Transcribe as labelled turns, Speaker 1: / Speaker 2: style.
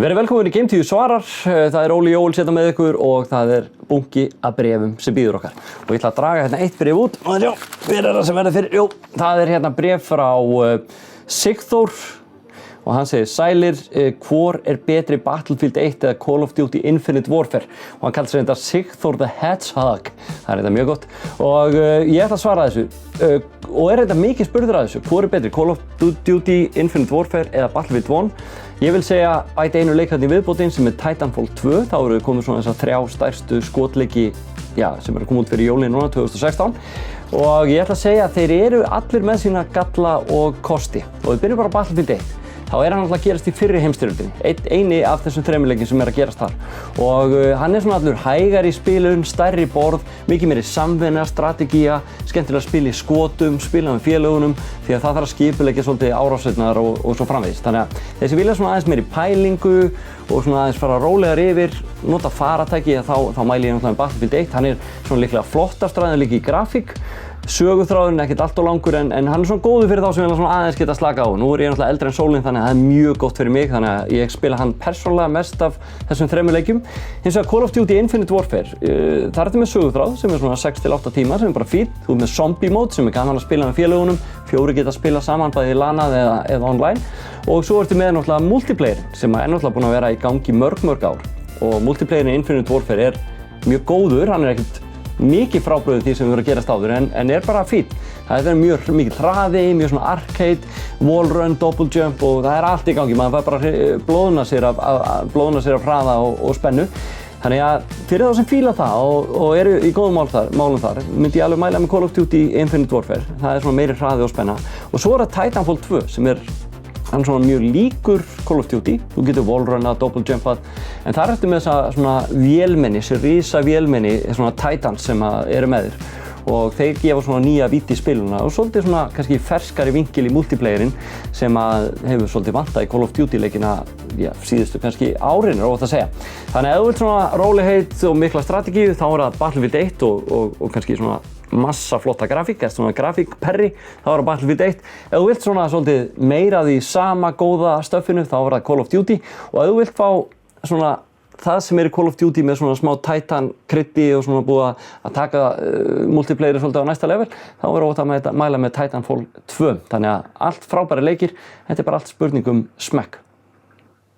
Speaker 1: Verið velkomin í Game 10 svarar, það Óli Jóels hérna með ykkur og það bunki af bréfum sem býður okkar. Og ég ætla að draga hérna eitt bréf út, og sjá, hver það sem verður fyrir? Jú, það hérna bréf frá Sigþór og hann segir: Sælir, hvor betri Battlefield 1 eða Call of Duty Infinite Warfare? Og hann kallar sig þetta Sigþór the Hedgehog, það þetta mjög gott. Og ég ætla að svara þessu. Og þetta mikið spurður að þessu, hvor betri, Call of Duty Infinite Warfare eða Battlefield 1? Ég vil segja bæta einu leikþátt í viðbótinn sem Titanfall 2, þá eru komið svona þessar 3 stærstu skotleiki sem eru komið út fyrir jólin núna 2016. Og ég ætla að segja að þeir eru allir með sína galla og kosti. Og við byrjum bara á Battlefield 1. Þá hann alltaf að gerast í fyrri heimsstyrjöldinni, eini af þessum 3 leikjum sem að gerast þar. Og hann svona allur hægar í spilun, stærri borð, mikið meiri samvinna, strategía, skemmtilega að spila í skotum, spila með félögunum, því að það þarf að skipuleggja svolítið árásirnar og svo framvegis. Þannig að þessi vilja svona aðeins meiri pælingu og svona aðeins fara rólegar yfir, nota faratæki, þá mæli ég náttúrulega Battlefield 1. Hann svona líklega flottastur líka í grafík. Söguþráðurinn ekkert allt of langur en hann svona góður fyrir þá sem vilja svona aðeins geta slaka á. Nú ég náttúrulega eldri en sólin þannig að það mjög gott fyrir mig, þannig að ég spila hann persónulega mest af þessum 3 leikjum. Hins vegar Call of Duty Infinite Warfare, það þetta með söguþráð sem svona 6 til 8 tímar sem bara fínt. Þú með zombie mode sem gaman að spila með félögunum, 4 geta að spila saman bæði í LAN eða online. Og svo ertu með náttúrulega multiplayer sem náttúrulega búinn að vera í gangi mörg ár. Og multiplayerin Infinite Warfare mjög góður, hann ekkert mikið frábrugðið því sem við vorum að gerast áður en bara fínt. Það mjög mikið hraði, mjög svona arcade, wall run, double jump og það allt í gangi. Maður fær bara blóðna sér af hraða og spennu. Þannig að fyrir þá sem fíla það og eru í góðum málum þar, myndi ég alveg mæla með Call of Duty Infinite Warfare. Það svona meiri hraði og spenna. Og svo það Titanfall 2 sem hann svona mjög líkur Call of Duty. Þú getur wallrunnað, double jumpað, en þar ertu með þessa svona vélmenni, þessi risa vélmenni, svona Titans sem eru með þér. Og þeir gefa svona nýja víti í spiluna og svolítið svona kannski ferskari vinkil í multiplayerinn sem hefur svolítið vantað í Call of Duty leikina síðustu kannski árin óhætt að segja. Þannig að ef þú vilt svona rólegheit og mikla strategíu þá það Battlefield 1 og kannski svona massa flotta grafík, eða svona grafíkperri, þá það Battlefield 1. Ef þú vilt svona svolítið meira af því sama góða stöffinu, þá það Call of Duty. Og ef þú vilt fá svona það sem í Call of Duty með svona smá Titan kryddi og svona búið að taka multiplayeri svolítið á næsta level, þá óhætt að mæla með Titanfall 2. Þannig að allt frábæri leikir, þetta bara allt spurning smekk.